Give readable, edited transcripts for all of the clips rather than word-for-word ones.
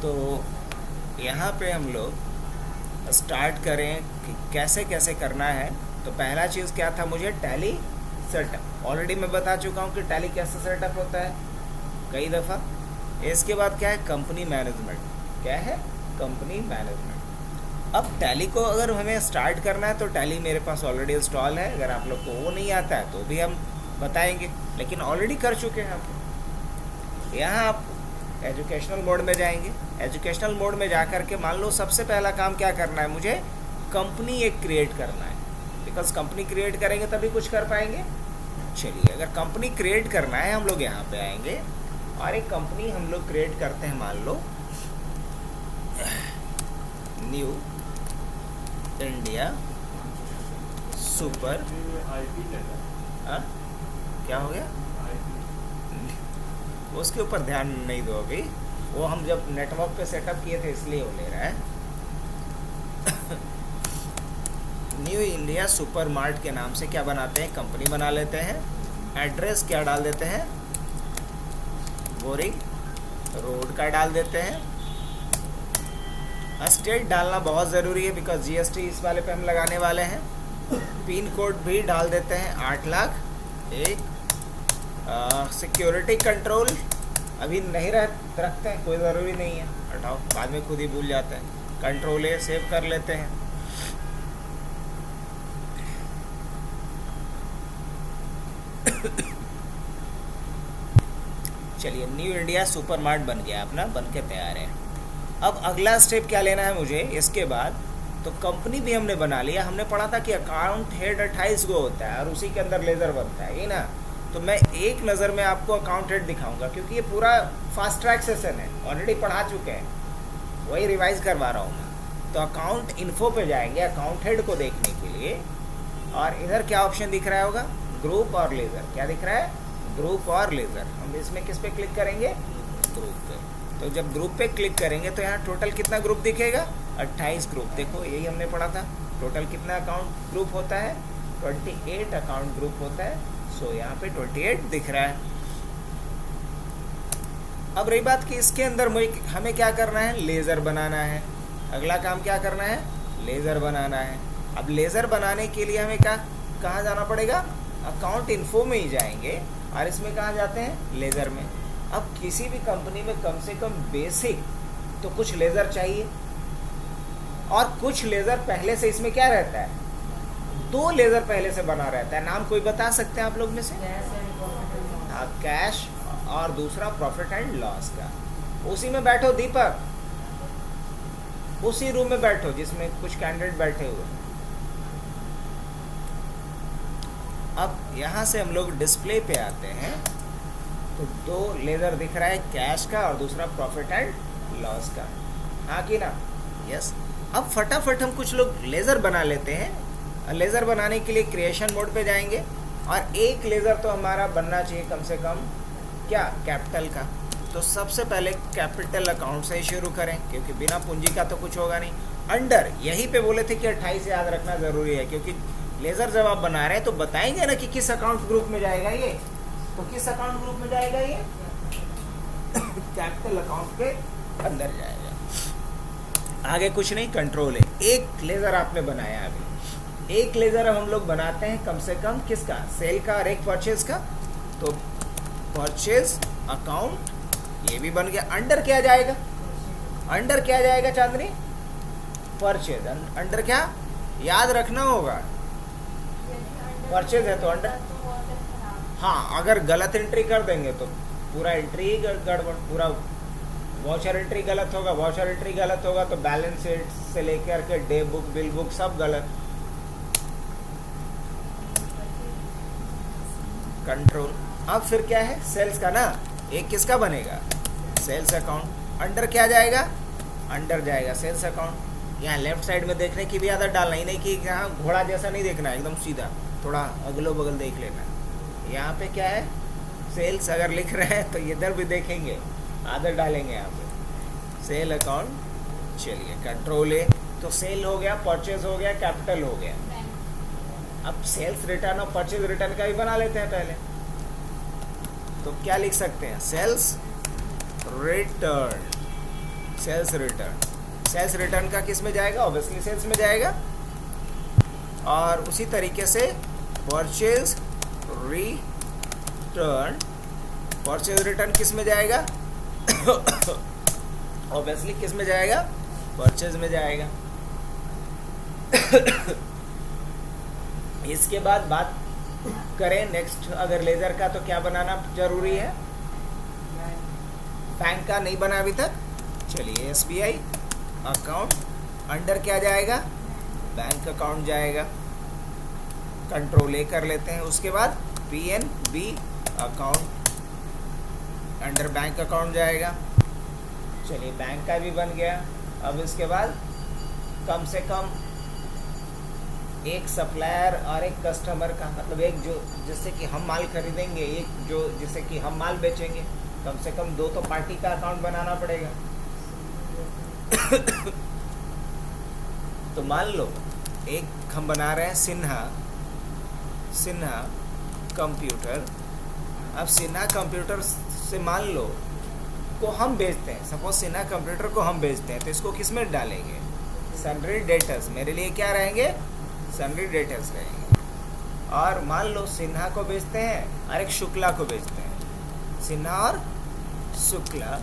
तो यहाँ पे हम लोग स्टार्ट करें कि कैसे कैसे करना है। तो पहला चीज़ क्या था, मुझे टैली सेटअप, ऑलरेडी मैं बता चुका हूँ कि टैली कैसे सेटअप होता है कई दफ़ा। इसके बाद क्या है, कंपनी मैनेजमेंट। क्या है, कंपनी मैनेजमेंट। अब टैली को अगर हमें स्टार्ट करना है तो टैली मेरे पास ऑलरेडी इंस्टॉल है। अगर आप लोग को वो नहीं आता है तो भी हम बताएंगे, लेकिन ऑलरेडी कर चुके हैं आप। यहाँ आप एजुकेशनल मोड में जाएंगे। एजुकेशनल मोड में जा कर के मान लो सबसे पहला काम क्या करना है, मुझे कंपनी एक क्रिएट करना है, बिकॉज कंपनी क्रिएट करेंगे तभी कुछ कर पाएंगे। चलिए, अगर कंपनी क्रिएट करना है हम लोग यहाँ पे आएंगे और एक कंपनी हम लोग क्रिएट करते हैं। मान लो न्यू इंडिया सुपर, क्या हो गया, उसके ऊपर ध्यान नहीं दो अभी, वो हम जब नेटवर्क पे सेटअप किए थे इसलिए वो ले रहा है। न्यू इंडिया सुपर मार्ट के नाम से क्या बनाते हैं, कंपनी बना लेते हैं। एड्रेस क्या डाल देते हैं, बोरिंग रोड का डाल देते हैं। स्टेट डालना बहुत ज़रूरी है बिकॉज जीएसटी इस वाले पे हम लगाने वाले हैं। पिन कोड भी डाल देते हैं 8,01,000। सिक्योरिटी कंट्रोल अभी नहीं रखते हैं, कोई ज़रूरी नहीं है, हटाओ, बाद में खुद ही भूल जाते हैं। कंट्रोल ए सेव कर लेते हैं। चलिए, न्यू इंडिया सुपर मार्ट बन गया अपना, बन के तैयार है। अब अगला स्टेप क्या लेना है मुझे इसके बाद, तो कंपनी भी हमने बना लिया। हमने पढ़ा था कि अकाउंट हेड 28 गो होता है और उसी के अंदर लेज़र बनता है, ये ना। तो मैं एक नज़र में आपको अकाउंट हेड दिखाऊंगा क्योंकि ये पूरा फास्ट ट्रैक सेशन है, ऑलरेडी पढ़ा चुके हैं, वही रिवाइज करवा रहा हूँ मैं। तो अकाउंट इन्फो पे जाएंगे अकाउंट हेड को देखने के लिए, और इधर क्या ऑप्शन दिख रहा होगा, ग्रुप और लेज़र। क्या दिख रहा है, ग्रुप और लेज़र। हम इसमें किस पे क्लिक करेंगे, ग्रुप पे। तो जब ग्रुप पे क्लिक करेंगे तो यहाँ टोटल कितना ग्रुप दिखेगा, 28 ग्रुप। देखो यही हमने पढ़ा था, टोटल कितना अकाउंट ग्रुप होता है, 28 अकाउंट ग्रुप होता है। सो यहाँ पे 28 दिख रहा है। अब रही बात कि इसके अंदर हमें क्या करना है, लेज़र बनाना है। अगला काम क्या करना है, लेज़र बनाना है। अब लेज़र बनाने के लिए हमें कहाँ जाना पड़ेगा, अकाउंट इन्फो में ही जाएंगे और इसमें कहाँ जाते हैं, लेज़र में। अब किसी भी कंपनी में कम से कम बेसिक तो कुछ लेज़र चाहिए, और कुछ लेज़र पहले से इसमें क्या रहता है, 2 लेज़र पहले से बना रहता है। नाम कोई बता सकते हैं आप लोग में से, हाँ, कैश और दूसरा प्रॉफिट एंड लॉस का। उसी में बैठो दीपक, उसी रूम में बैठो जिसमें कुछ कैंडिडेट बैठे हुए। अब यहाँ से हम लोग डिस्प्ले पे आते हैं तो 2 लेज़र दिख रहा है, कैश का और दूसरा प्रॉफिट एंड लॉस का, हाँ कि ना, यस। अब फटाफट हम कुछ लोग लेज़र बना लेते हैं। लेज़र बनाने के लिए क्रिएशन मोड पे जाएंगे और एक लेज़र तो हमारा बनना चाहिए कम से कम, क्या, कैपिटल का। तो सबसे पहले कैपिटल अकाउंट से ही शुरू करें क्योंकि बिना पूंजी का तो कुछ होगा नहीं। अंडर, यहीं पे बोले थे कि 28 याद रखना ज़रूरी है क्योंकि लेज़र जब आप बना रहे हैं तो बताएंगे ना कि किस अकाउंट ग्रुप में जाएगा ये, तो किस अकाउंट ग्रुप में जाएगा ये, कैपिटल अकाउंट के अंदर जाएगा। आगे कुछ नहीं, कंट्रोल है। एक लेज़र आपने बनाया, अभी एक लेज़र हम लोग बनाते हैं कम से कम किसका, सेल का और एक परचेज का। तो परचेज अकाउंट ये भी बन गया। अंडर क्या जाएगा, अंडर क्या जाएगा चांदनी, परचेज। अंडर क्या याद रखना होगा, परचेज है तो अंडर, हाँ, अगर गलत एंट्री कर देंगे तो पूरा एंट्री ही गड़बड़, पूरा वाउचर एंट्री गलत होगा, वाउचर एंट्री गलत होगा तो बैलेंस शीट से लेकर के डे बुक, बिल बुक सब गलत। कंट्रोल। अब फिर क्या है, सेल्स का ना, एक किसका बनेगा, सेल्स अकाउंट। अंडर क्या जाएगा, अंडर जाएगा सेल्स अकाउंट। यहाँ लेफ्ट साइड में देखने की भी आदत डालना ही नहीं कि यहाँ घोड़ा जैसा नहीं देखना है, एकदम सीधा, थोड़ा अगलो बगल देख लेना। यहाँ पे क्या है, सेल्स अगर लिख रहे हैं तो इधर भी देखेंगे, आदत डालेंगे यहाँ पे, सेल अकाउंट। चलिए, कंट्रोल है तो सेल हो गया, परचेज हो गया, कैपिटल हो गया। अब सेल्स रिटर्न और परचेज रिटर्न का भी बना लेते हैं पहले। तो क्या लिख सकते हैं, sales return, sales return, sales return का किस में जाएगा? ऑब्वियसली सेल्स में जाएगा। और उसी तरीके से परचेज रिटर्न, परचेज रिटर्न किस में जाएगा? ऑब्वियसली किस में जाएगा? परचेज में जाएगा। इसके बाद बात करें नेक्स्ट अगर लेजर का, तो क्या बनाना जरूरी है? बैंक का नहीं बना अभी तक। चलिए SBI अकाउंट अंडर क्या जाएगा? बैंक अकाउंट जाएगा। कंट्रोल A कर लेते हैं। उसके बाद PNB account under bank account जाएगा। चलिए बैंक का भी बन गया। अब इसके बाद कम से कम एक सप्लायर और एक कस्टमर का, मतलब एक जो जिससे कि हम माल खरीदेंगे, एक जो जिससे कि हम माल बेचेंगे, कम से कम 2 तो पार्टी का अकाउंट बनाना पड़ेगा। तो मान लो एक हम बना रहे हैं सिन्हा कंप्यूटर। अब सिन्हा कंप्यूटर से मान लो को हम बेचते हैं, सपोज सिन्हा कंप्यूटर को हम बेचते हैं, तो इसको किस में डालेंगे? Sundry debtors. मेरे लिए क्या रहेंगे? सन्ड्री डेटर्स रहेंगे। और मान लो सिन्हा को बेचते हैं और एक शुक्ला को बेचते हैं, सिन्हा और शुक्ला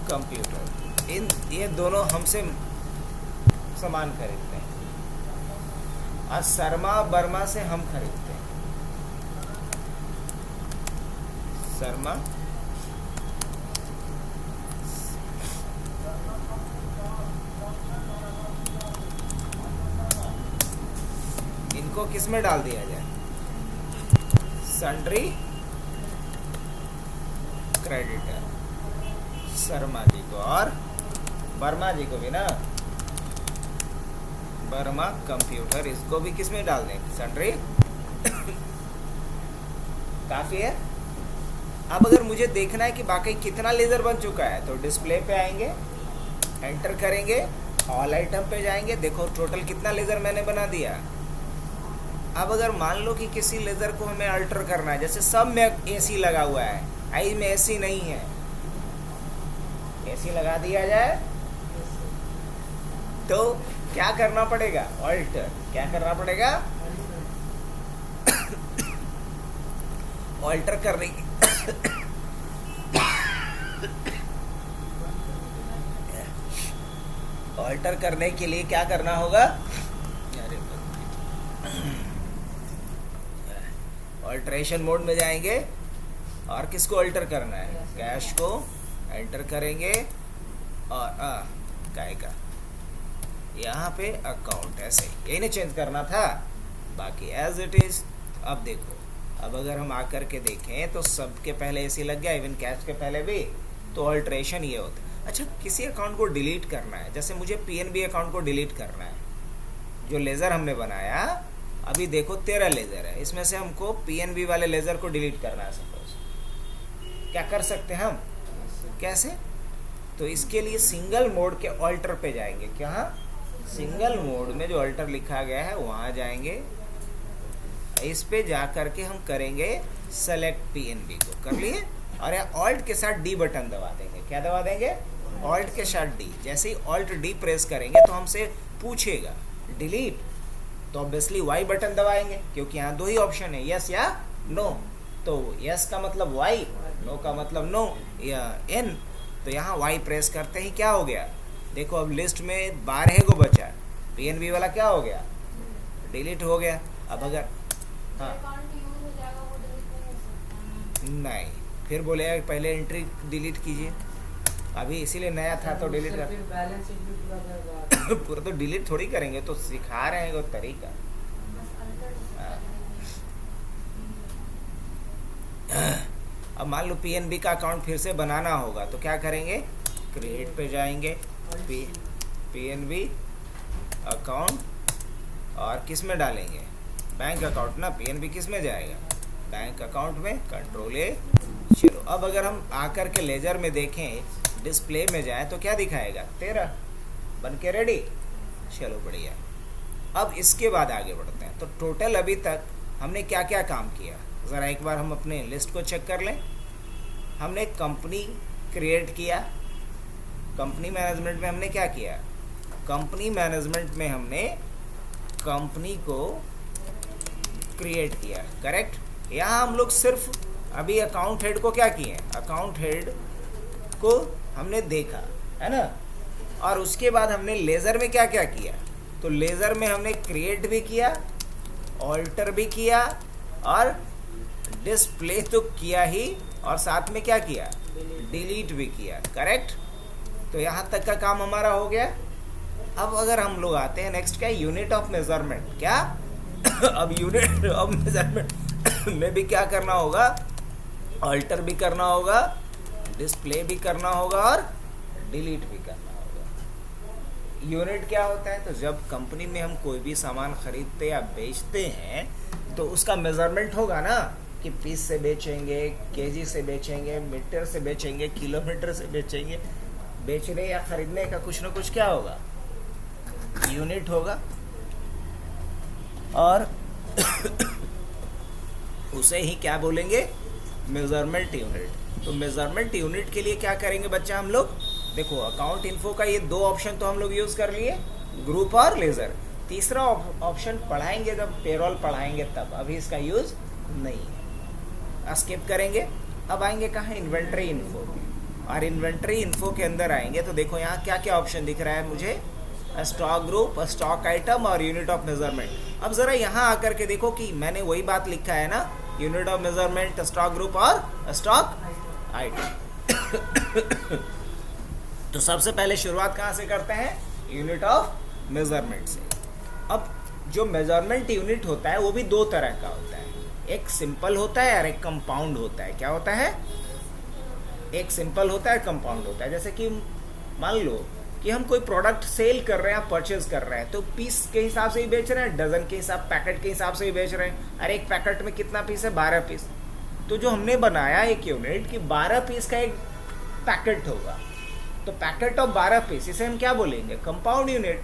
कंप्यूटर, ये दोनों हमसे सामान खरीदते हैं। और शर्मा वर्मा से हम खरीदते हैं, शर्मा इनको किस में डाल दिया जाए? सन्ड्री क्रेडिटर, शर्मा जी को और वर्मा जी को भी ना, वर्मा कंप्यूटर, इसको भी किस में डाल दें? सन्ड्री। काफी है। अब अगर मुझे देखना है कि वाकई कितना लेजर बन चुका है, तो डिस्प्ले पे आएंगे, एंटर करेंगे, ऑल आइटम पे जाएंगे, देखो टोटल कितना लेजर मैंने बना दिया। अब अगर मान लो कि किसी लेजर को हमें अल्टर करना है, जैसे सब में AC लगा हुआ है, आई में AC नहीं है, AC लगा दिया जाए, तो क्या करना पड़ेगा? ऑल्टर। क्या करना पड़ेगा? ऑल्टर करने की ऑल्टर करने के लिए क्या करना होगा? ऑल्टरेशन मोड में जाएंगे और किसको अल्टर करना है? कैश को एंटर करेंगे और काय का यहाँ पे अकाउंट, ऐसे यही नहीं चेंज करना था, बाकी एज इट इज। अब देखो, अब अगर हम आकर के देखें तो सबके पहले ऐसे लग गया, इवन कैश के पहले भी, तो ऑल्ट्रेशन ये होता है। अच्छा, किसी अकाउंट को डिलीट करना है, जैसे मुझे PNB अकाउंट को डिलीट करना है, जो लेज़र हमने बनाया, अभी देखो 13 लेज़र है, इसमें से हमको PNB वाले लेज़र को डिलीट करना है सपोज, क्या कर सकते हैं हम? कैसे? तो इसके लिए सिंगल मोड के ऑल्टर पे जाएंगे। क्या? सिंगल मोड में जो ऑल्टर लिखा गया है वहाँ जाएंगे, इस पे जा करके हम करेंगे सेलेक्ट PNB को, कर लिए, और यहाँ ऑल्ट के साथ D बटन दबा देंगे। क्या दबा देंगे? ऑल्ट के साथ D। जैसे ही ऑल्ट D प्रेस करेंगे तो हमसे पूछेगा डिलीट, तो ऑब्वियसली Y बटन दबाएंगे, क्योंकि यहाँ 2 ही ऑप्शन है, यस या नो। तो यस का मतलब Y, नो का मतलब नो या N। तो यहाँ Y प्रेस करते ही क्या हो गया? देखो अब लिस्ट में 12 को बचा, PNB वाला क्या हो गया? डिलीट हो गया। अब अगर नहीं, फिर बोलेगा पहले एंट्री डिलीट कीजिए, अभी इसीलिए नया था तो डिलीट कर पूरा तो डिलीट थोड़ी करेंगे, तो सिखा रहे हैं वो तरीका। अब मान लो PNB का अकाउंट फिर से बनाना होगा, तो क्या करेंगे? क्रिएट पे जाएंगे, PNB अकाउंट, और किस में डालेंगे? बैंक अकाउंट ना, PNB किस में जाएगा? बैंक अकाउंट में, कंट्रोल A। चलो अब अगर हम आकर के लेजर में देखें, डिस्प्ले में जाए तो क्या दिखाएगा? 13 बन के रेडी। चलो बढ़िया। अब इसके बाद आगे बढ़ते हैं। तो टोटल अभी तक हमने क्या क्या काम किया, ज़रा एक बार हम अपने लिस्ट को चेक कर लें। हमने कंपनी क्रिएट किया, कंपनी मैनेजमेंट में हमने क्या किया, कंपनी मैनेजमेंट में हमने कंपनी को क्रिएट किया, करेक्ट। यहाँ हम लोग सिर्फ अभी अकाउंट हेड को क्या किए, अकाउंट हेड को हमने देखा है ना, और उसके बाद हमने लेज़र में क्या क्या किया, तो लेज़र में हमने क्रिएट भी किया, ऑल्टर भी किया और डिस्प्ले तो किया ही, और साथ में क्या किया, डिलीट भी किया, करेक्ट। तो यहाँ तक का काम हमारा हो गया। अब अगर हम लोग आते हैं नेक्स्ट क्या, यूनिट ऑफ मेजरमेंट, क्या अब यूनिट ऑफ मेजरमेंट में भी क्या करना होगा, ऑल्टर भी करना होगा, डिस्प्ले भी करना होगा और डिलीट भी करना होगा। यूनिट क्या होता है, तो जब कंपनी में हम कोई भी सामान खरीदते या बेचते हैं तो उसका मेजरमेंट होगा ना, कि पीस से बेचेंगे, केजी से बेचेंगे, मीटर से बेचेंगे, किलोमीटर से बेचेंगे, बेचने या खरीदने का कुछ ना कुछ क्या होगा, यूनिट होगा। और उसे ही क्या बोलेंगे, मेजरमेंट यूनिट। तो मेजरमेंट यूनिट के लिए क्या करेंगे बच्चा हम लोग, देखो अकाउंट इन्फो का ये दो ऑप्शन तो हम लोग यूज़ कर लिए, ग्रुप और लेज़र। तीसरा ऑप्शन पढ़ाएंगे जब पेरोल पढ़ाएंगे तब, अभी इसका यूज़ नहीं है, स्किप करेंगे। अब आएंगे कहाँ, इन्वेंट्री इन्फो, और इन्वेंट्री इन्फो के अंदर आएंगे तो देखो यहाँ क्या क्या ऑप्शन दिख रहा है मुझे, स्टॉक ग्रुप, स्टॉक आइटम और यूनिट ऑफ मेजरमेंट। अब ज़रा यहाँ आकर के देखो कि मैंने वही बात लिखा है ना, unit of measurement, stock group और स्टॉक आइटम। तो सबसे पहले शुरुआत कहाँ से करते हैं, यूनिट ऑफ मेजरमेंट से। अब जो मेजरमेंट यूनिट होता है वो भी दो तरह का होता है, एक सिंपल होता है और एक कंपाउंड होता है। क्या होता है, एक सिंपल होता है, कंपाउंड होता है। जैसे कि मान लो कि हम कोई प्रोडक्ट सेल कर रहे हैं, परचेज कर रहे हैं, तो पीस के हिसाब से ही बेच रहे हैं, डजन के हिसाब, पैकेट के हिसाब से ही बेच रहे हैं। अरे एक पैकेट में कितना पीस है, 12 पीस। तो जो हमने बनाया एक यूनिट कि 12 पीस का एक पैकेट होगा, तो पैकेट ऑफ 12 पीस, इसे हम क्या बोलेंगे, कंपाउंड यूनिट।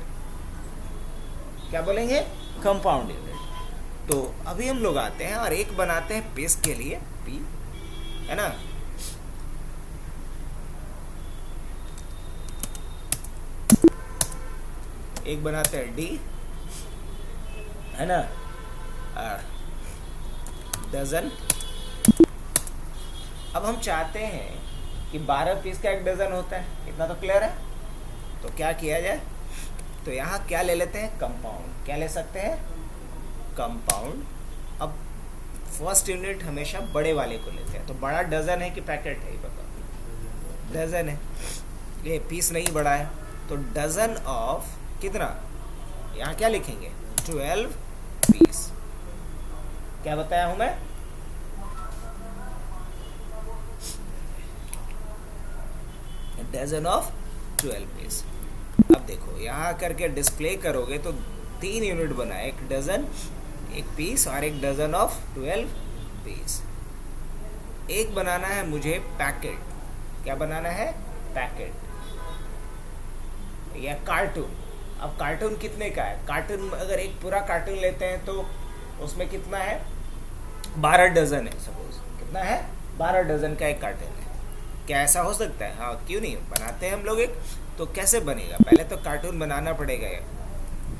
क्या बोलेंगे, कंपाउंड यूनिट। तो अभी हम लोग आते हैं और एक बनाते हैं पीस के लिए, पी है ना, एक बनाते हैं डी है ना, डजन। अब हम चाहते हैं कि 12 पीस का एक डजन होता है, इतना तो क्लियर है। तो क्या किया जाए, तो यहाँ क्या ले लेते हैं, कंपाउंड। क्या ले सकते हैं, कंपाउंड। अब फर्स्ट यूनिट हमेशा बड़े वाले को लेते हैं, तो बड़ा डजन है कि पैकेट है, ये बताओ, डजन है, ये पीस नहीं बड़ा है। तो डजन ऑफ कितना, यहाँ क्या लिखेंगे, 12 पीस। क्या बताया हूं मैं, डजन ऑफ 12 पीस। अब देखो यहाँ करके डिस्प्ले करोगे तो 3 यूनिट बना, एक डजन, एक पीस और एक डजन ऑफ 12 पीस। एक बनाना है मुझे पैकेट। क्या बनाना है, पैकेट या कार्टून। अब कार्टून कितने का है, कार्टून अगर एक पूरा कार्टून लेते हैं तो उसमें कितना है, 12 डजन है, सपोज कितना है, 12 डजन का एक कार्टून है। क्या ऐसा हो सकता है, हाँ क्यों नहीं, बनाते हैं हम लोग एक। तो कैसे बनेगा, पहले तो कार्टून बनाना पड़ेगा ये।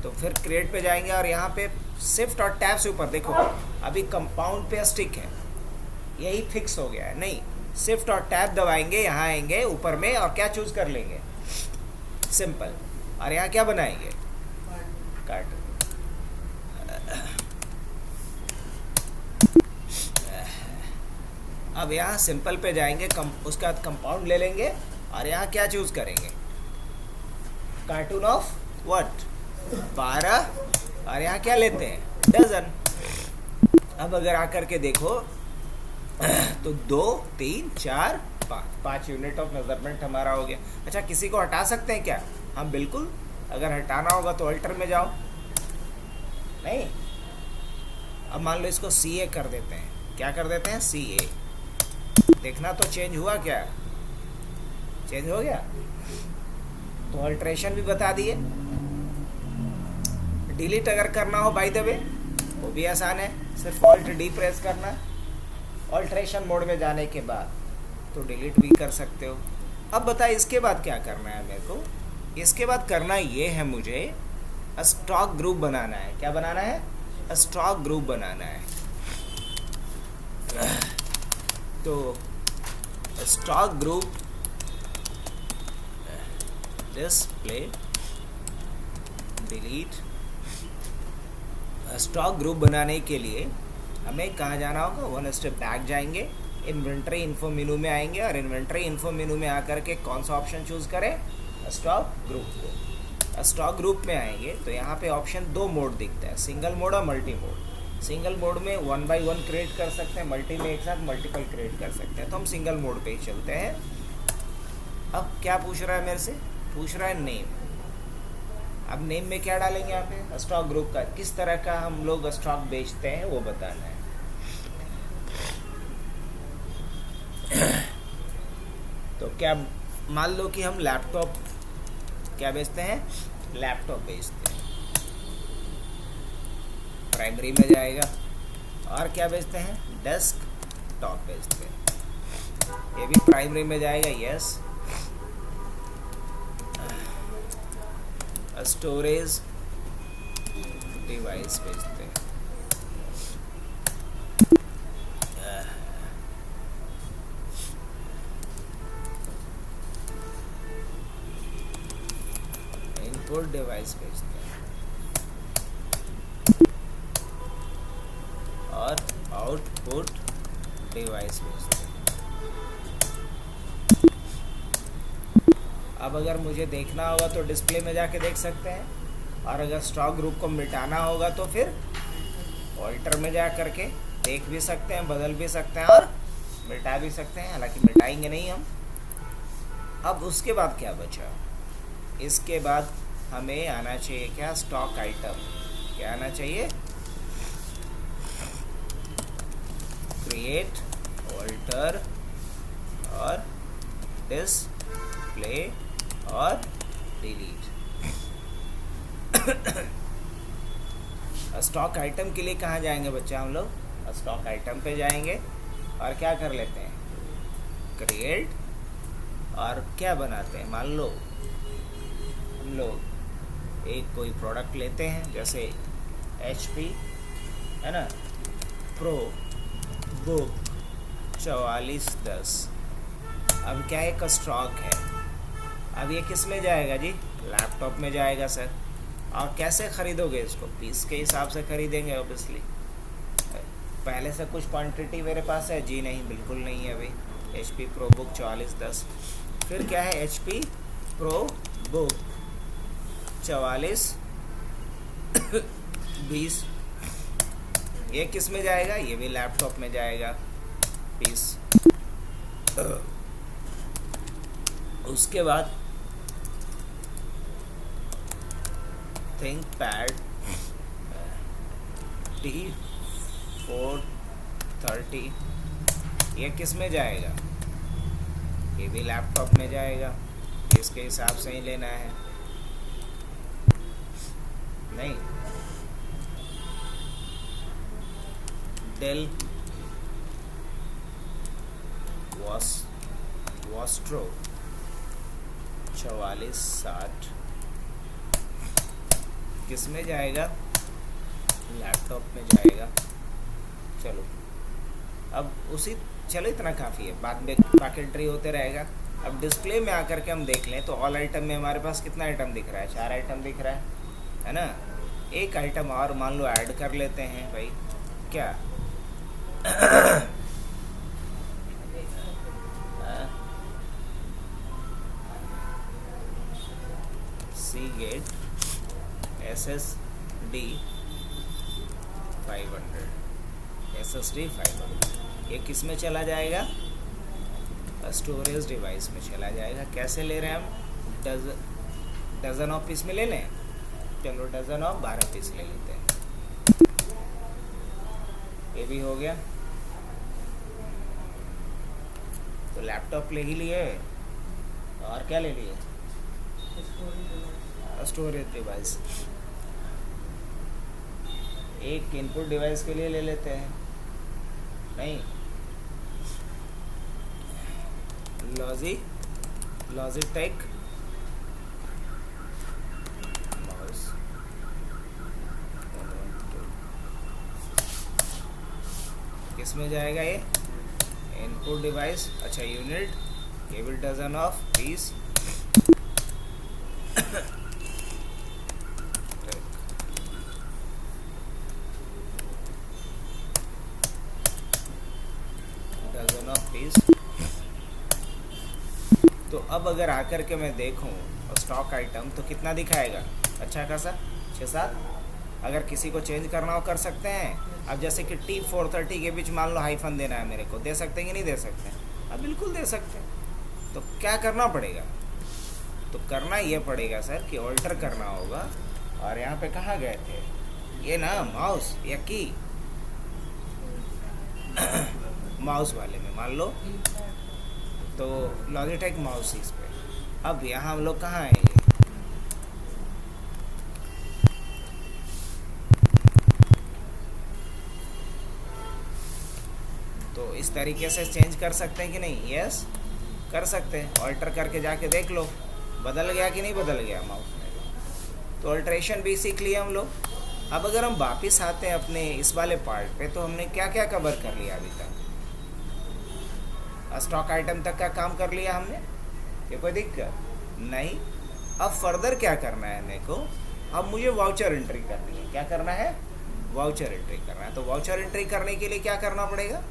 तो फिर क्रिएट पे जाएंगे और यहाँ पे शिफ्ट और टैब से ऊपर देखो, अभी कंपाउंड पे स्टिक है, यही फिक्स हो गया है, नहीं शिफ्ट और टैब दबाएंगे, यहाँ आएंगे ऊपर में और क्या चूज कर लेंगे, सिंपल। और यहाँ क्या बनाएंगे, कार्टून। अब यहाँ सिंपल पे जाएंगे, उसका कंपाउंड ले लेंगे और यहाँ क्या चूज करेंगे, कार्टून ऑफ व्हाट, 12। और यहाँ क्या लेते हैं, डजन। अब अगर आकर के देखो तो 2 3 4 5 यूनिट ऑफ मेजरमेंट हमारा हो गया। अच्छा किसी को हटा सकते हैं क्या, हाँ बिल्कुल, अगर हटाना होगा तो अल्टर में जाओ, नहीं। अब मान लो इसको CA कर देते हैं, क्या कर देते हैं, CA। देखना तो चेंज हुआ क्या, चेंज हो गया। तो अल्ट्रेशन भी बता दिए। डिलीट अगर करना हो बाय द वे वो भी आसान है, सिर्फ ऑल्ट डी प्रेस करना, अल्ट्रेशन मोड में जाने के बाद तो डिलीट भी कर सकते हो। अब बता इसके बाद क्या करना है मेरे को। इसके बाद करना ये है, मुझे स्टॉक ग्रुप बनाना है। क्या बनाना है? स्टॉक ग्रुप बनाना है। तो stock group display delete. Stock group बनाने के लिए हमें कहाँ जाना होगा? वन स्टेप बैक जाएंगे, इन्वेंटरी इन्फो मेनू में आएंगे और इन्वेंटरी इन्फो मेनू में आकर के कौन सा ऑप्शन चूज़ करें? स्टॉक ग्रुप को। स्टॉक ग्रुप में आएंगे तो यहाँ पे ऑप्शन दो मोड दिखता है, सिंगल मोड और मल्टी मोड। सिंगल मोड में 1 by 1 क्रिएट कर सकते हैं, मल्टी में एक साथ मल्टीपल क्रिएट कर सकते हैं। तो हम सिंगल मोड पे ही चलते हैं। अब क्या पूछ रहा है मेरे से? पूछ रहा है नेम। अब नेम में क्या डालेंगे? यहाँ पे स्टॉक ग्रुप का किस तरह का हम लोग स्टॉक बेचते हैं वो बताना है। तो क्या मान लो कि हम लैपटॉप क्या बेचते हैं? लैपटॉप बेचते हैं, प्राइमरी में जाएगा। और क्या बेचते हैं? डेस्कटॉप बेचते हैं, ये भी प्राइमरी में जाएगा। यस। स्टोरेज डिवाइस बेचते हैं। इनपुट डिवाइस बेचते हैं और आउटपुट डिवाइस बेचते हैं। अब अगर मुझे देखना होगा तो डिस्प्ले में जाके देख सकते हैं, और अगर स्टॉक ग्रुप को मिटाना होगा तो फिर ऑल्टर में जा करके देख भी सकते हैं, बदल भी सकते हैं और मिटा भी सकते हैं। हालांकि मिटाएंगे नहीं हम। अब उसके बाद क्या बचा? इसके बाद हमें आना चाहिए क्या? Stock item. क्या आना चाहिए? क्रिएट, ऑल्टर और डिस्प्ले और डिलीट। स्टॉक आइटम के लिए कहाँ जाएंगे बच्चा? हम लोग स्टॉक आइटम पे जाएंगे और क्या कर लेते हैं? क्रिएट, और क्या बनाते हैं? मान लो हम लोग एक कोई प्रोडक्ट लेते हैं, जैसे HP है ना, प्रो बुक 4410। अब क्या एक स्टॉक है। अब ये किस में जाएगा जी? लैपटॉप में जाएगा सर। और कैसे खरीदोगे इसको? पीस के हिसाब से खरीदेंगे ऑब्वियसली। पहले से कुछ क्वांटिटी मेरे पास है जी? नहीं, बिल्कुल नहीं है भाई। HP pro book 4410। फिर क्या है? HP pro book 4420। ये किस में जाएगा? ये भी लैपटॉप में जाएगा पीस। उसके बाद थिंकपैड T430, ये किस में जाएगा? ये भी लैपटॉप में जाएगा। इसके हिसाब से ही लेना है। नहीं, डेल वॉस्ट्रो 4460 किस में जाएगा? लैपटॉप में जाएगा। चलो अब चलो इतना काफ़ी है, बाद में पैकेट्री होते रहेगा। अब डिस्प्ले में आकर के हम देख लें तो ऑल आइटम में हमारे पास कितना आइटम दिख रहा है? 4 आइटम दिख रहा है ना। एक आइटम और मान लो ऐड कर लेते हैं भाई। क्या? Seagate SSD 500। ये किस में चला जाएगा? स्टोरेज डिवाइस में चला जाएगा। कैसे ले रहे हैं हम? डजन ऑफ पीस में ले लें। चलो डजन ऑफ 12 पीस ले लेते हैं। ये भी हो गया। तो लैपटॉप ले ही लिए, और क्या ले लिए? Storage device. एक इनपुट डिवाइस के लिए ले लेते हैं। नहीं, लॉजिटेक माउस, किसमें जाएगा ये? इनपुट डिवाइस, अच्छा unit, cable dozen of piece, dozen of piece. तो अब अगर आकर के मैं देखूं स्टॉक आइटम तो कितना दिखाएगा? अच्छा खासा 6-7। अगर किसी को चेंज करना हो कर सकते हैं। अब जैसे कि T430 के बीच मान लो हाइफन देना है मेरे को, दे सकते हैं कि नहीं दे सकते हैं? अब बिल्कुल दे सकते हैं। तो क्या करना पड़ेगा? तो करना ये पड़ेगा सर कि ऑल्टर करना होगा। और यहाँ पे कहाँ गए थे ये ना, माउस या की माउस वाले में मान लो, तो लॉजिटेक माउस इस पे। अब यहाँ हम लोग कहाँ आएंगे? तो इस तरीके से चेंज कर सकते हैं कि नहीं? यस कर सकते हैं। ऑल्टर करके जाके देख लो बदल गया कि नहीं बदल गया माउस में। तो ऑल्ट्रेशन भी सीख लिया हम लोग। अब अगर हम वापस आते हैं अपने इस वाले पार्ट पे, तो हमने क्या क्या कवर कर लिया अभी तक? स्टॉक आइटम तक का काम कर लिया हमने, ये कोई दिक्कत नहीं। अब फर्दर क्या करना है मेरे को? अब मुझे वाउचर एंट्री करनी है। क्या करना है? वाउचर एंट्री करना है। तो वाउचर एंट्री करने के लिए क्या करना पड़ेगा?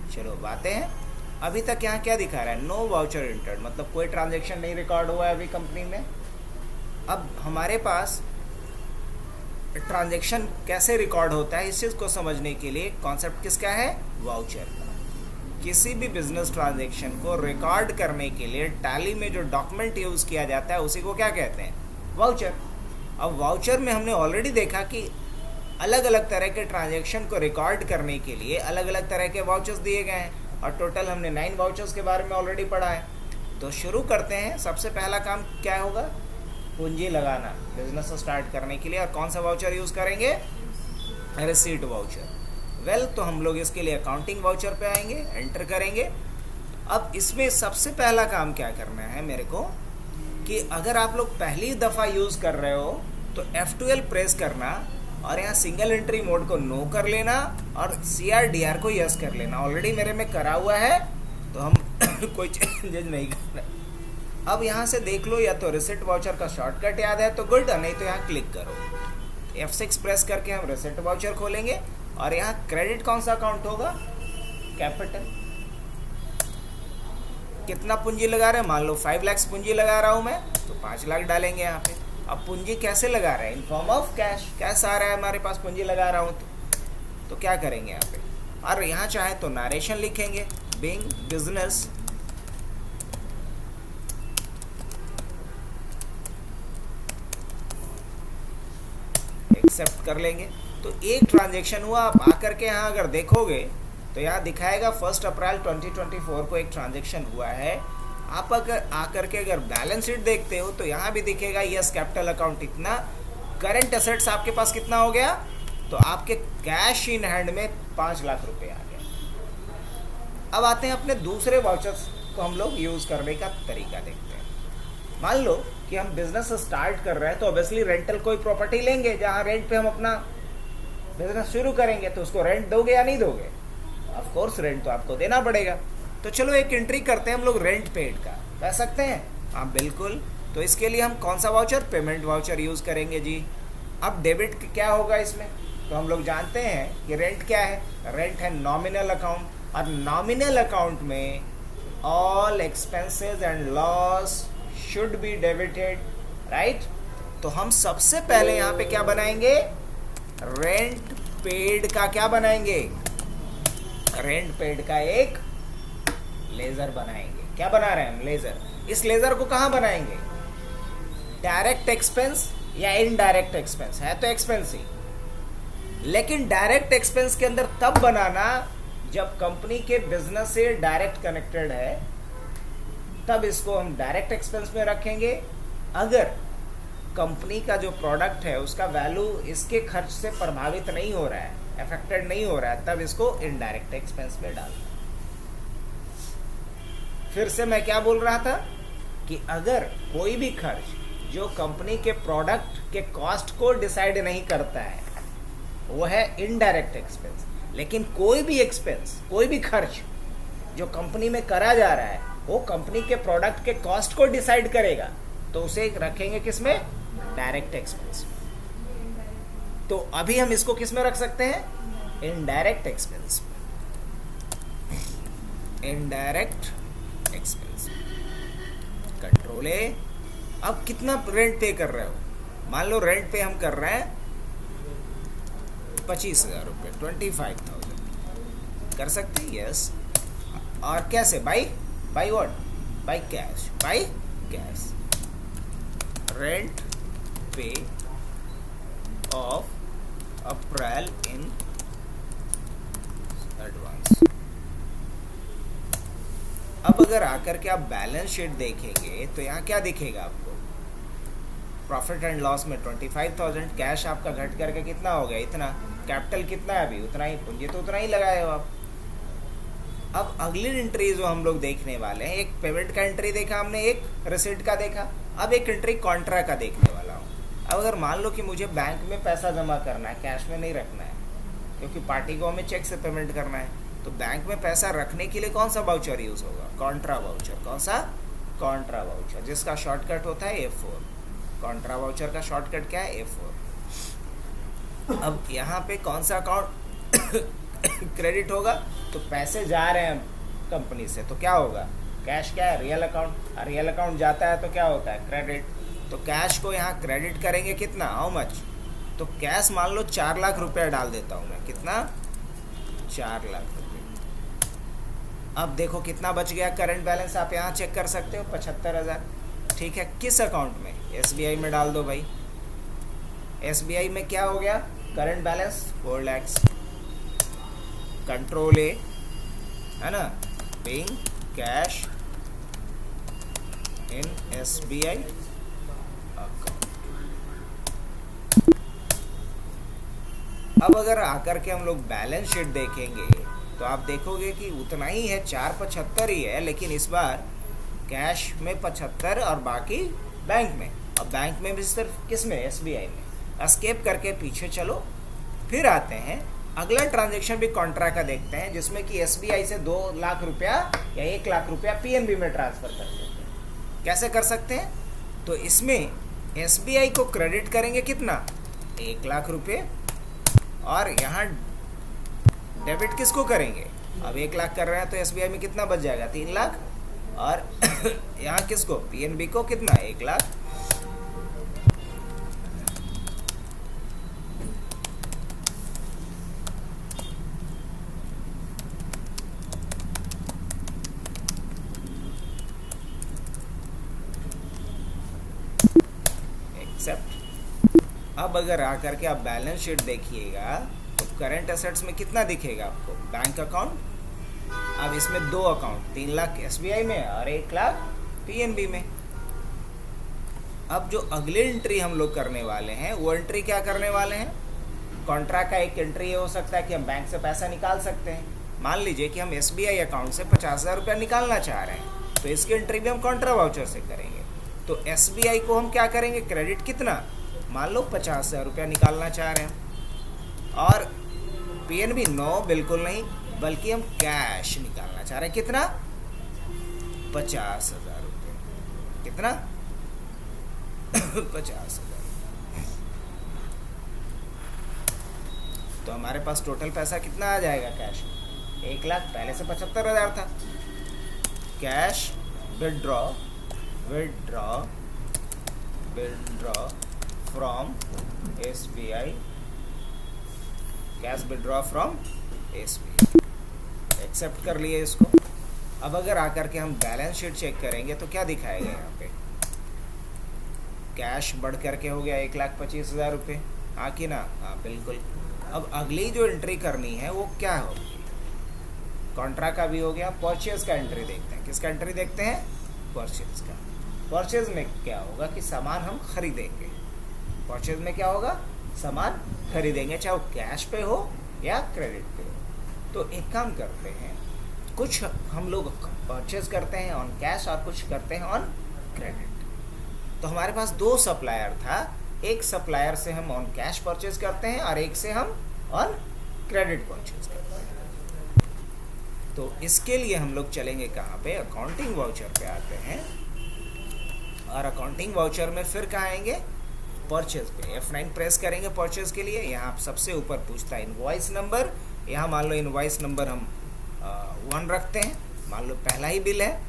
चलो बातें हैं। अभी तक यहाँ क्या दिखा रहा है? नो वाउचर एंटर्ड, मतलब कोई ट्रांजेक्शन नहीं रिकॉर्ड हुआ है अभी कंपनी में। अब हमारे पास ट्रांजेक्शन कैसे रिकॉर्ड होता है इस चीज़ को समझने के लिए कॉन्सेप्ट किसका है? वाउचर का। किसी भी बिजनेस ट्रांजेक्शन को रिकॉर्ड करने के लिए टैली में जो डॉक्यूमेंट यूज़ किया जाता है उसी को क्या कहते हैं? वाउचर। अब वाउचर में हमने ऑलरेडी देखा कि अलग अलग तरह के ट्रांजेक्शन को रिकॉर्ड करने के लिए अलग अलग तरह के वाउचर्स दिए गए हैं, और टोटल हमने 9 वाउचर्स के बारे में ऑलरेडी पढ़ा है। तो शुरू करते हैं। सबसे पहला काम क्या होगा? पूंजी लगाना बिजनेस स्टार्ट करने के लिए। और कौन सा वाउचर यूज़ करेंगे? Receipt voucher. वेल, तो हम लोग इसके लिए अकाउंटिंग वाउचर पे आएंगे, एंटर करेंगे। अब इसमें सबसे पहला काम क्या करना है मेरे को कि अगर आप लोग पहली दफ़ा यूज़ कर रहे हो तो F12 प्रेस करना, और यहाँ सिंगल एंट्री मोड को नो कर लेना और CRDR को यस कर लेना। ऑलरेडी मेरे में करा हुआ है तो हम कोई चेंजेज नहीं कर रहे। अब यहाँ से देख लो, या तो रिसिट वाउचर का शॉर्टकट याद है तो गुड, नहीं तो यहाँ क्लिक करो। F6 प्रेस करके हम रिसिट वाउचर खोलेंगे, और यहाँ क्रेडिट कौन सा अकाउंट होगा? कैपिटल। कितना पूंजी लगा रहे हैं? मान लो 5 लाख पूंजी लगा रहा हूँ मैं, तो 5 लाख डालेंगे यहाँ पे। अब पूंजी कैसे लगा रहे हैं? In form of cash. Cash आ रहा है हमारे पास, पूंजी लगा रहा हूँ तो क्या करेंगे यहाँ पे? और यहाँ चाहे तो नरेशन लिखेंगे, बीइंग बिजनेस एक्सेप्ट कर लेंगे। तो एक ट्रांजेक्शन हुआ। आप आकर के यहाँ अगर देखोगे तो यहाँ दिखाएगा 1 अप्रैल 2024 को एक ट्रांजेक्शन हुआ है। आप अगर आकर के अगर बैलेंस शीट देखते हो तो यहाँ भी दिखेगा यस कैपिटल अकाउंट इतना, करंट एसेट्स आपके पास कितना हो गया? तो आपके कैश इन हैंड में 5 लाख रुपए आ गए। अब आते हैं अपने दूसरे वाउचर्स को हम लोग यूज़ करने का तरीका देखते हैं। मान लो कि हम बिजनेस स्टार्ट कर रहे हैं, तो ऑब्वियसली रेंटल कोई प्रॉपर्टी लेंगे जहाँ रेंट पे हम अपना बिजनेस शुरू करेंगे। तो उसको रेंट दोगे या नहीं दोगे? ऑफ कोर्स रेंट तो आपको देना पड़ेगा। तो चलो एक एंट्री करते हैं हम लोग रेंट पेड का। कह सकते हैं? हाँ बिल्कुल। तो इसके लिए हम कौन सा वाउचर? पेमेंट वाउचर यूज़ करेंगे जी। अब डेबिट क्या होगा इसमें? तो हम लोग जानते हैं कि रेंट क्या है? रेंट है नॉमिनल अकाउंट, और नॉमिनल अकाउंट में all expenses and loss should be debited, right? तो हम सबसे पहले यहाँ पे क्या बनाएंगे? रेंट पेड का क्या बनाएंगे? रेंट पेड का एक लेजर बनाएंगे। क्या बना रहे हैं हम? लेजर। इस लेजर को कहाँ बनाएंगे? डायरेक्ट एक्सपेंस या इनडायरेक्ट एक्सपेंस? है तो एक्सपेंस ही, लेकिन डायरेक्ट एक्सपेंस के अंदर तब बनाना जब कंपनी के बिजनेस से डायरेक्ट कनेक्टेड है, तब इसको हम डायरेक्ट एक्सपेंस में रखेंगे। अगर कंपनी का जो प्रोडक्ट है उसका वैल्यू इसके खर्च से प्रभावित नहीं हो रहा है, अफेक्टेड नहीं हो रहा है, तब इसको इनडायरेक्ट एक्सपेंस में डालना। फिर से मैं क्या बोल रहा था? कि अगर कोई भी खर्च जो कंपनी के प्रोडक्ट के कॉस्ट को डिसाइड नहीं करता है वो है इनडायरेक्ट एक्सपेंस, लेकिन कोई भी एक्सपेंस, कोई भी खर्च जो कंपनी में करा जा रहा है वो कंपनी के प्रोडक्ट के कॉस्ट को डिसाइड करेगा, तो उसे रखेंगे किसमें? Direct expense. तो अभी हम इसको किस में रख सकते हैं? Indirect expense. Indirect expense control ए। अब कितना रेंट पे कर रहे हो? मान लो रेंट पे हम कर रहे हैं 25,000 रुपये, 25,000 कर सकते हैं? यस। और कैसे? By what? By cash. By cash. Rent पे ऑफ अप्रैल इन एडवांस। अब अगर आकर के आप बैलेंस शीट देखेंगे तो यहाँ क्या दिखेगा आपको? प्रॉफिट एंड लॉस में 25,000, कैश आपका घट करके कितना हो गया? इतना। कैपिटल कितना है अभी? उतना ही। पूंजी तो उतना ही लगाए हो आप। अब अगली एंट्री जो हम लोग देखने वाले हैं, एक पेमेंट का एंट्री देखा हमने, एक रिसिप्ट का देखा, अब एक एंट्री कॉन्ट्रा का देखने वाला हूँ। अब अगर मान लो कि मुझे बैंक में पैसा जमा करना है, कैश में नहीं रखना है, क्योंकि पार्टी को हमें चेक से पेमेंट करना है, तो बैंक में पैसा रखने के लिए कौन सा वाउचर यूज होगा? Contra voucher. कौन सा? कॉन्ट्रा वाउचर, जिसका शॉर्टकट होता है A4। कॉन्ट्रा वाउचर का शॉर्टकट क्या है? A4। अब यहाँ पे कौन सा अकाउंट क्रेडिट होगा? तो पैसे जा रहे हैं कंपनी से, तो क्या होगा? कैश क्या है? Real account. और रियल अकाउंट जाता है तो क्या होता है? क्रेडिट। तो कैश को यहाँ क्रेडिट करेंगे कितना? How much? तो कैश मान लो 4 लाख रुपया डाल देता हूँ मैं। कितना? 4 लाख रुपये। अब देखो कितना बच गया करंट बैलेंस, आप यहाँ चेक कर सकते हो, 75,000। ठीक है, किस अकाउंट में? SBI में डाल दो भाई। SBI में क्या हो गया? Current balance 4 lakh. कंट्रोल ए, है ना? Paying cash in SBI account. अब अगर आकर के हम लोग बैलेंस शीट देखेंगे तो आप देखोगे कि उतना ही है, 475 ही है, लेकिन इस बार कैश में 75 और बाकी बैंक में। और बैंक में भी सिर्फ किस में? SBI में। एस्केप करके पीछे चलो, फिर आते हैं अगला ट्रांजैक्शन भी कॉन्ट्रा का देखते हैं, जिसमें कि SBI से 2 लाख रुपया या 1 लाख रुपया PNB में ट्रांसफर कर देते हैं। कैसे कर सकते हैं? तो इसमें SBI को क्रेडिट करेंगे कितना? 1 लाख रुपये, और यहाँ डेबिट किसको करेंगे? अब 1 लाख कर रहे हैं तो SBI में कितना बच जाएगा? 3 लाख। और यहाँ किसको? PNB को कितना? 1 लाख। अब अगर आकर के आप बैलेंस शीट देखिएगा तो करंट एसेट्स में कितना दिखेगा आपको? Bank account. अब इसमें 2 अकाउंट, 3 लाख SBI में और 1 लाख PNB में। अब जो अगली एंट्री हम लोग करने वाले हैं वो एंट्री क्या करने वाले हैं? कॉन्ट्रा का एक एंट्री ये हो सकता है कि हम बैंक से पैसा निकाल सकते हैं। मान लीजिए कि हम SBI अकाउंट से 50,000 रुपया निकालना चाह रहे हैं, तो इसकी एंट्री भी हम कॉन्ट्रा वाउचर से करेंगे। तो SBI को हम क्या करेंगे? क्रेडिट कितना? मान लो 50,000 रुपया निकालना चाह रहे हैं। और PNB नो, बिल्कुल नहीं, बल्कि हम कैश निकालना चाह रहे हैं। कितना? 50,000 रुपये। कितना? 50,000। तो हमारे पास टोटल पैसा कितना आ जाएगा कैश में? 1 लाख। पहले से 75,000 था। Cash withdraw from SBI, cash withdraw from SBI। Accept कर लिए इसको। अब अगर आकर के हम बैलेंस शीट चेक करेंगे तो क्या दिखाएगा यहाँ पे? कैश बढ़ करके हो गया 1,25,000 रुपये। हाँ कि ना? हाँ बिल्कुल। अब अगली जो एंट्री करनी है वो क्या होगी? कॉन्ट्रा का भी हो गया। परचेज का एंट्री देखते हैं। किसका एंट्री देखते हैं? परचेज का। परचेज में क्या होगा कि सामान हम खरीदेंगे। परचेज में क्या होगा? सामान खरीदेंगे, चाहे वो कैश पे हो या क्रेडिट पे हो। तो एक काम करते हैं, कुछ हम लोग परचेज करते हैं ऑन कैश और कुछ करते हैं ऑन क्रेडिट। तो हमारे पास दो सप्लायर था, एक सप्लायर से हम ऑन कैश परचेज करते हैं और एक से हम ऑन क्रेडिट परचेज करते हैं। तो इसके लिए हम लोग चलेंगे कहाँ पे, अकाउंटिंग वाउचर पे आते हैं और अकाउंटिंग वाउचर में फिर कहाँ आएंगे, परचेज पे F9 प्रेस करेंगे परचेज के लिए। यहाँ सबसे ऊपर पूछता है इनवॉइस नंबर, यहाँ मान लो इनवॉइस नंबर हम 1 रखते हैं, मान लो पहला ही बिल है,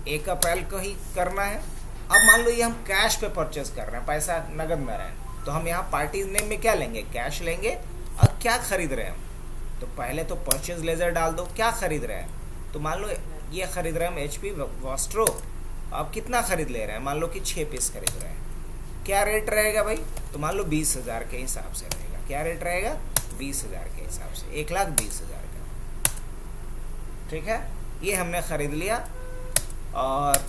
1 अप्रैल को ही करना है। अब मान लो ये हम कैश पे परचेज कर रहे हैं, पैसा नगद में रहे, तो हम यहाँ पार्टी नेम में क्या लेंगे, कैश लेंगे। अब क्या खरीद रहे हैं हम, तो पहले तो परचेज लेजर डाल दो, क्या खरीद रहे हैं, तो मान लो ये खरीद रहे हैं हम HP वॉस्ट्रो। अब कितना खरीद ले रहे हैं, मान लो कि 6 पीस खरीद रहे हैं, क्या रेट रहेगा भाई, तो मान लो 20,000 के हिसाब से रहेगा। क्या रेट रहेगा, 20,000 के हिसाब से, 1,20,000 का। ठीक है, ये हमने खरीद लिया और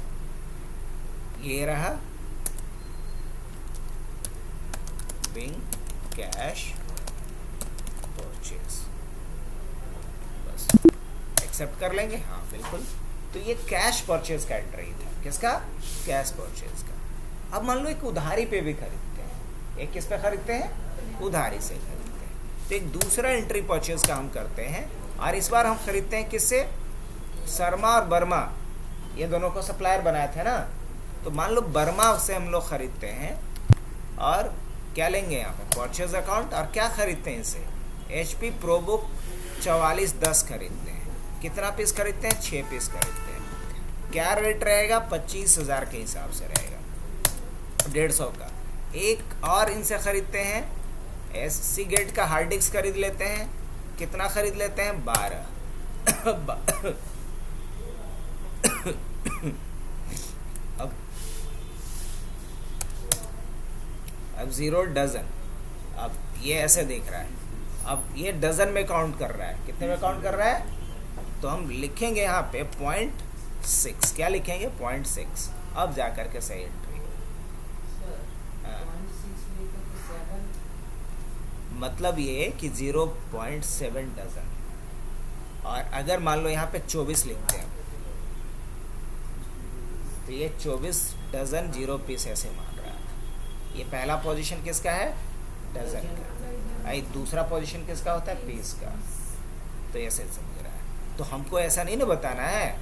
ये रहा बिंग कैश परचेज, बस एक्सेप्ट कर लेंगे। हाँ बिल्कुल, तो ये कैश परचेज का एंट्री था, किसका, कैश परचेज का। अब मान लो एक उधारी पे भी खरीदते हैं, एक किस पे खरीदते हैं, उधारी से खरीदते हैं। तो एक दूसरा एंट्री परचेज का हम करते हैं और इस बार हम खरीदते हैं किससे, शर्मा और वर्मा, ये दोनों को सप्लायर बनाए थे ना, तो मान लो वर्मा से हम लोग खरीदते हैं और क्या लेंगे यहाँ पे, परचेज अकाउंट, और क्या खरीदते हैं इसे, HP प्रोबुक 4410 खरीदते हैं। कितना पीस खरीदते हैं, 6 पीस खरीदते हैं। क्या रेट रहेगा, 25,000 के हिसाब से रहेगा, 150 का। एक और इनसे खरीदते हैं, Seagate का हार्ड डिस्क खरीद लेते हैं। कितना खरीद लेते हैं, 12। अब 0 डजन, अब ये ऐसे देख रहा है, अब ये डजन में काउंट कर रहा है, कितने में काउंट कर रहा है, तो हम लिखेंगे यहाँ पे 0.6, क्या लिखेंगे, 0.6। अब जा करके सही एंट्री, मतलब ये कि 0.7 डजन। और अगर मान लो यहाँ पे 24 लिखते हैं, तो ये 24 डजन 0 पीस ऐसे मान रहा है। ये पहला पोजीशन किसका है, डजन का। आई दूसरा पोजीशन किसका होता है, पीस का। तो ऐसे समझ रहा है। तो हमको ऐसा नहीं ना बताना है,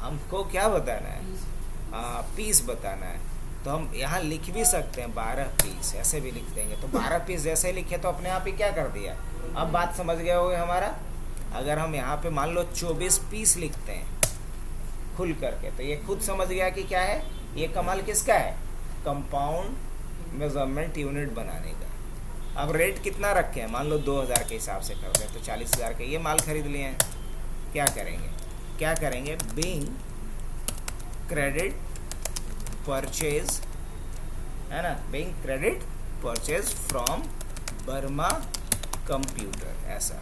हमको क्या बताना है, पीस बताना है। तो हम यहाँ लिख भी सकते हैं 12 पीस, ऐसे भी लिख देंगे। तो 12 पीस जैसे लिखे तो अपने आप ही क्या कर दिया, अब बात समझ गए होगे हमारा। अगर हम यहाँ पे मान लो 24 पीस लिखते हैं खुल करके, तो ये खुद समझ गया कि क्या है, ये कमाल किसका है, कंपाउंड मेजरमेंट यूनिट बनाने का। अब रेट कितना रखे हैं, मान लो 2000 के हिसाब से करते हैं, तो 40,000 के ये माल खरीद लिए हैं। क्या करेंगे, बिंग क्रेडिट परचेज, है ना, being credit purchase from Verma computer, ऐसा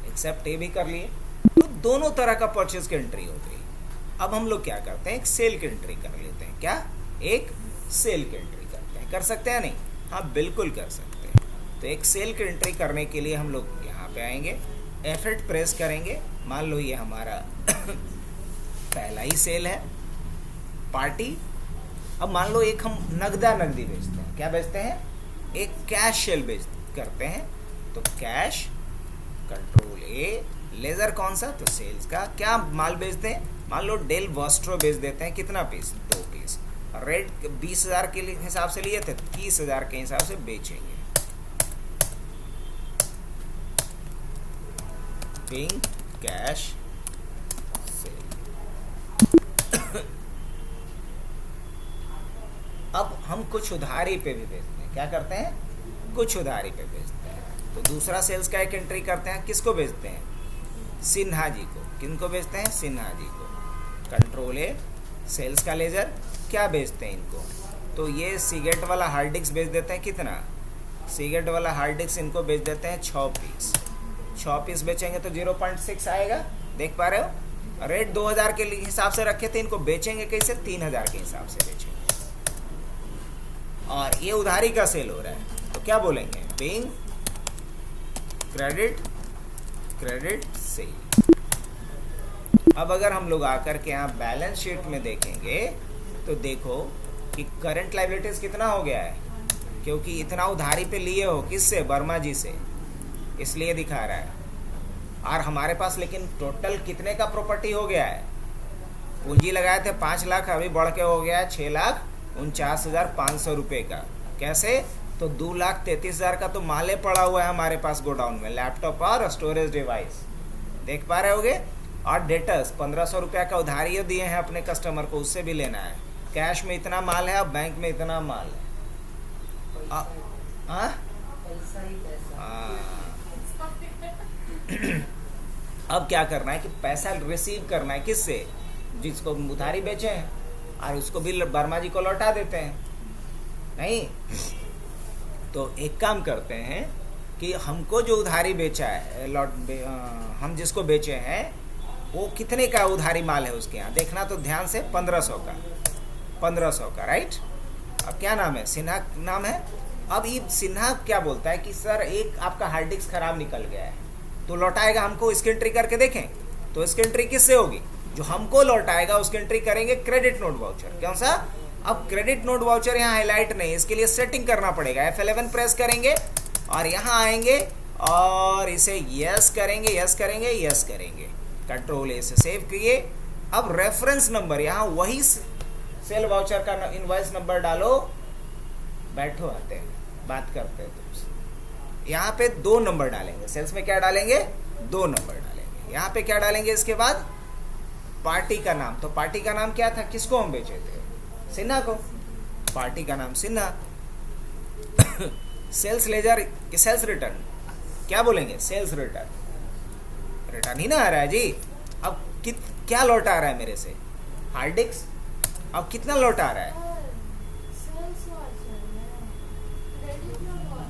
एक्सेप्ट ये भी कर लिए। तो दोनों तरह का परचेज की एंट्री हो गई। अब हम लोग क्या करते हैं, एक सेल की एंट्री कर लेते हैं। क्या, एक सेल की एंट्री करते हैं, कर सकते हैं नहीं, हाँ बिल्कुल कर सकते हैं। तो एक सेल की एंट्री करने के लिए हम लोग यहाँ पे आएंगे, F8 प्रेस करेंगे। मान लो ये हमारा पहला ही सेल है, पार्टी। अब मान लो एक हम नगदी बेचते हैं, क्या बेचते हैं, एक कैश सेल करते हैं। तो कैश, कंट्रोल A, लेजर कौन सा, तो सेल्स का। क्या माल बेचते हैं, मान लो डेल वॉस्ट्रो बेच देते हैं, कितना पीस, 2 पीस। रेट 20,000 के हिसाब से लिए थे, 30,000 के हिसाब से बेचेंगे। Being cash sale. अब हम कुछ उधारी पे भी बेचते हैं, क्या करते हैं, कुछ उधारी पे बेचते हैं। तो दूसरा सेल्स का एक एंट्री करते हैं, किसको बेचते हैं, सिन्हा जी को। किनको बेचते हैं, सिन्हा जी को। कंट्रोल A, सेल्स का लेजर, क्या बेचते हैं इनको, तो ये Seagate वाला हार्ड डिस्क बेच देते हैं। कितना, Seagate वाला हार्ड डिस्क इनको बेच देते हैं 6 पीस। 6 पीस बेचेंगे तो 0.6 आएगा, देख पा रहे हो। रेट 2000 के हिसाब से रखे थे, इनको बेचेंगे कैसे, 3000 के हिसाब से बेचेंगे। और ये उधारी का सेल हो रहा है, तो क्या बोलेंगे, बिंग क्रेडिट सेल। अब अगर हम लोग आकर के यहाँ बैलेंस शीट में देखेंगे तो देखो कि करंट लायबिलिटीज कितना हो गया है, क्योंकि इतना उधारी पे लिए हो किससे, वर्मा जी से, इसलिए दिखा रहा है। और हमारे पास लेकिन टोटल कितने का प्रॉपर्टी हो गया है, पूंजी लगाए थे 5 लाख, अभी बढ़ के हो गया है 6,49,500 रुपये का। कैसे, तो 2,33,000 का तो माले पड़ा हुआ है हमारे पास गोडाउन में, लैपटॉप और स्टोरेज डिवाइस, देख पा रहे होगे। और डेटर्स 1,500 रुपया का उधारी दिए हैं अपने कस्टमर को, उससे भी लेना है। कैश में इतना माल है, अब बैंक में इतना माल है। अब क्या करना है कि पैसा रिसीव करना है किससे, जिसको उधारी बेचे हैं, और उसको भी वर्मा जी को लौटा देते हैं। नहीं तो एक काम करते हैं कि हमको जो उधारी बेचा है, हम जिसको बेचे हैं वो कितने का उधारी माल है उसके यहाँ, देखना तो ध्यान से, 1500 का, राइट। अब क्या नाम है, सिन्हा नाम है। अब ये सिन्हा क्या बोलता है कि सर एक आपका हार्ड डिस्क खराब निकल गया है, तो लौटाएगा हमको, इसकी एंट्री करके देखें। तो इसकी एंट्री किससे होगी, जो हमको लौटाएगा उसकी एंट्री करेंगे क्रेडिट नोट वाउचर। कौन सा, अब क्रेडिट नोट वाउचर यहाँ हाईलाइट नहीं, इसके लिए सेटिंग करना पड़ेगा। F11 प्रेस करेंगे और यहाँ आएंगे और इसे यस करेंगे, यस करेंगे, यस करेंगे, कंट्रोल ए से सेव किए। अब रेफरेंस नंबर, यहाँ वही सेल वाउचर का इनवॉइस नंबर डालो, बैठो आते हैं बात करते हैं तुमसे। यहाँ पे 2 नंबर डालेंगे, सेल्स में क्या डालेंगे, 2 नंबर डालेंगे। यहाँ पे क्या डालेंगे, इसके बाद पार्टी का नाम, तो पार्टी का नाम क्या था, किसको हम बेचे थे, सिन्हा को, पार्टी का नाम Sinha. Sales ledger, sales return क्या बोलेंगे, सेल्स रिटर्न, रिटर्न ही ना आ रहा है जी। अब क्या लौट आ रहा है मेरे से, हार्ड डिस्क, अब कितना लौट आ रहा है,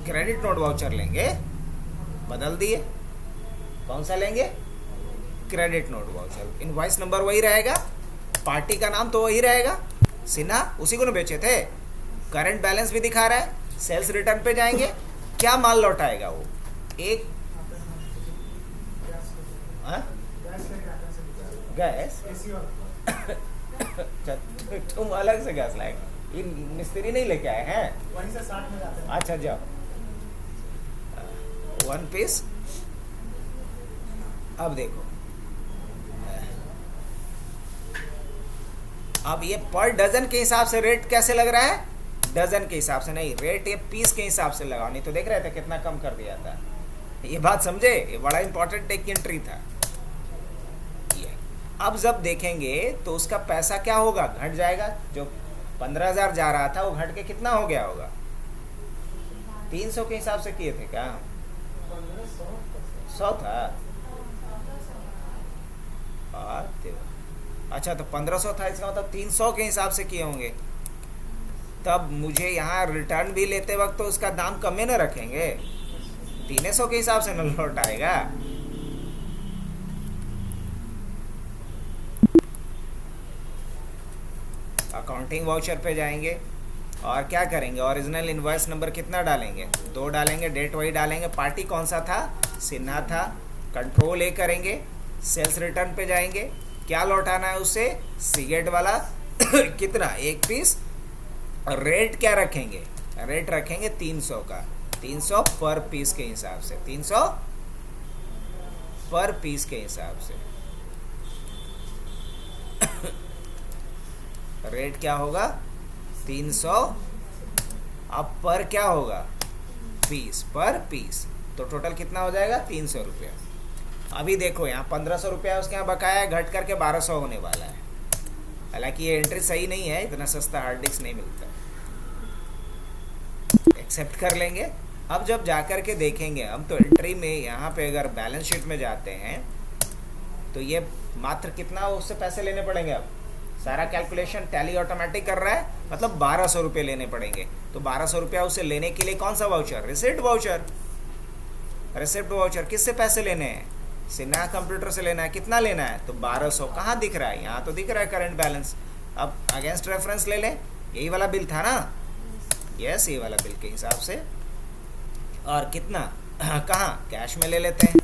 क्रेडिट नोट वाउचर लेंगे, बदल दिए, कौन सा लेंगे, credit note voucher. Invoice number वही रहेगा, पार्टी का नाम तो वही रहेगा, सिन्हा, उसी को ना बेचे थे। करंट बैलेंस भी दिखा रहा है, सेल्स रिटर्न पे जाएंगे, क्या माल लौटाएगा वो, एक गैस तुम अलग से गैस लाएंगे, ये मिस्त्री नहीं लेके आए हैं, वहीं से 60 में जाते हैं। अच्छा जाओ, 1 पीस। अब देखो, अब ये पर डजन के हिसाब से रेट कैसे लग रहा है, डजन के हिसाब से नहीं, रेट ये पीस के हिसाब से लगाओ, नहीं तो देख रहे थे कितना कम कर दिया था। ये बात समझे, ये बड़ा इंपॉर्टेंट एक एंट्री था ये। अब जब देखेंगे तो उसका पैसा क्या होगा, घट जाएगा, जो 15,000 जा रहा था वो घट के कितना हो गया होगा, 300 के हिसाब से किए थे क्या, 100 था। अच्छा तो 1500 था, इसका मतलब 300 के हिसाब से किए होंगे। तब मुझे यहाँ रिटर्न भी लेते वक्त तो उसका दाम कम ही न रखेंगे, 300 के हिसाब से न लौट आएगा। अकाउंटिंग वाउचर पे जाएंगे और क्या करेंगे, ओरिजिनल इनवॉइस नंबर कितना डालेंगे, 2 डालेंगे, डेट वही डालेंगे, पार्टी कौन सा था, सिन्हा था, कंट्रोल ए करेंगे, सेल्स रिटर्न पे जाएंगे, क्या लौटाना है उससे, सिगरेट वाला कितना, 1 पीस। रेट क्या रखेंगे, रेट रखेंगे 300 का, 300 पर पीस के हिसाब से, 300 पर पीस के हिसाब से। रेट क्या होगा, 300, अब पर क्या होगा, पीस, पर पीस, तो टोटल कितना हो जाएगा, 300 रुपया। अभी देखो यहाँ 1500 रुपया उसके यहाँ बकाया है, घट करके 1200 होने वाला है। हालांकि ये एंट्री सही नहीं है, इतना सस्ता हार्ड डिस्क नहीं मिलता, एक्सेप्ट कर लेंगे। अब जब जाकर के देखेंगे हम तो एंट्री में, यहाँ पे अगर बैलेंस शीट में जाते हैं तो ये मात्र कितना उससे पैसे लेने पड़ेंगे। अब सारा कैलकुलेशन टैली ऑटोमेटिक कर रहा है, मतलब 1200 रुपये लेने पड़ेंगे। तो 1200 रुपया उसे लेने के लिए कौन सा voucher, receipt voucher, receipt voucher किससे पैसे लेने हैं, सिन्हा कंप्यूटर से लेना है। कितना लेना है, तो 1200, कहाँ दिख रहा है, यहाँ तो दिख रहा है करंट बैलेंस। अब अगेंस्ट रेफरेंस ले लें, यही वाला बिल था ना, यस ये वाला बिल के हिसाब से। और कितना कहाँ, कैश में ले लेते हैं,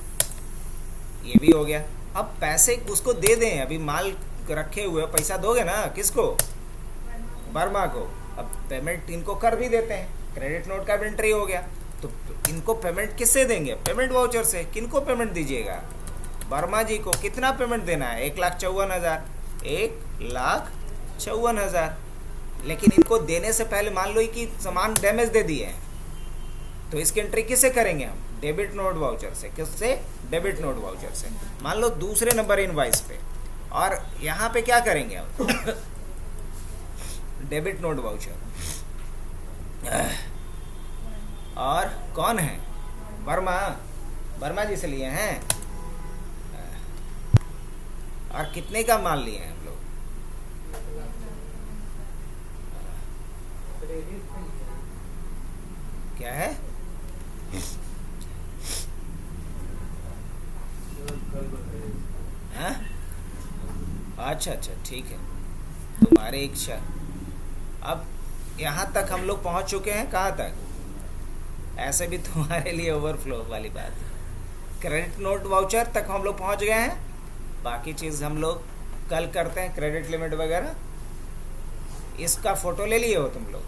ये भी हो गया। अब पैसे उसको दे दें, अभी माल रखे हुए पैसा दोगे ना किसको, वर्मा को। अब पेमेंट इनको कर भी देते हैं, क्रेडिट नोट का एंट्री हो गया, तो इनको पेमेंट किससे देंगे, पेमेंट वाउचर से। किनको पेमेंट दीजिएगा, वर्मा जी को। कितना पेमेंट देना है, 1,54,000, 1,54,000। लेकिन इनको देने से पहले मान लो कि सामान डैमेज दे दिए हैं, तो इसकी एंट्री किससे करेंगे हम, डेबिट नोट वाउचर से। किससे, डेबिट नोट वाउचर से। मान लो दूसरे नंबर इनवॉइस पे, और यहाँ पे क्या करेंगे हम डेबिट नोट वाउचर। और कौन है, वर्मा, वर्मा जी से लिए हैं। और कितने का माल लिए हैं हम लोग, क्या है, हाँ? अच्छा अच्छा ठीक है, तुम्हारे इच्छा। अब यहाँ तक हम लोग पहुँच चुके हैं, कहाँ तक, ऐसे भी तुम्हारे लिए ओवरफ्लो वाली बात है। क्रेडिट नोट वाउचर तक हम लोग पहुँच गए हैं, बाकी चीज़ हम लोग कल करते हैं, क्रेडिट लिमिट वगैरह। इसका फ़ोटो ले लिए हो तुम लोग।